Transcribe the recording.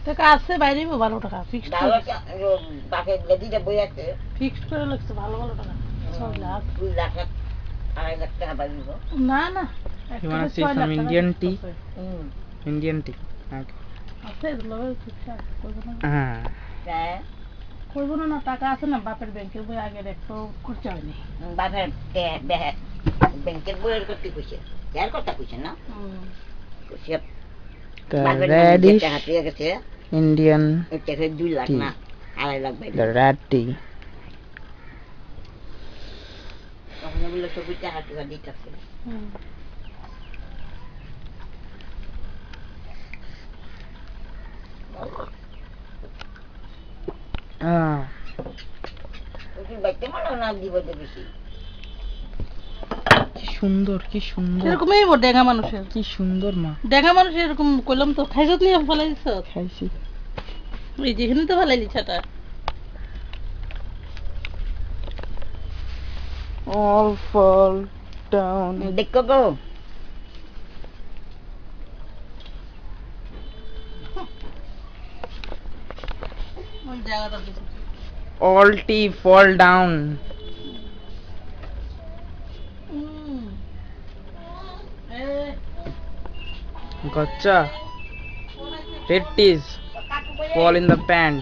টাকা আছে বাইরে ভালো টাকা ফিক্সড ফিক্সড করে লাগছে ভালো ভালো টাকা 6 লাখ 2 লাখ 2.5 লাখ টাকা বাইরে না না You want to see some Indian tea? Indian tea. Okay. আছে লোকে ফিক্সড করব না হ্যাঁ করব না টাকা আছে না বাপের ব্যাংকের বই আগে দেখো খরচা হয়নি বাপের ব্যাংকের বইয়ের করতে কইছে যার কথা কইছে না কইছে The reddish গেছে Indian এটা 2 লাখ না 2.5 লাখ বাইরে the red tea. তখন বলে সব টাকা টাকা দিতেছে ওই বাইতে মানো না দিব তো বেশি কি সুন্দর এরকমই ডেঙ্গা মানুষের কি সুন্দর মা ডেঙ্গা মানুষ এরকম কইলাম তো খাইছত নিয়ে ফেলাই দিছ খাইছি এই যেখানে তো ফেলাই দিছাটা all fall down দেখো গো ওই জায়গাটা দিছ all tea fall down gotcha red teas fall in the pan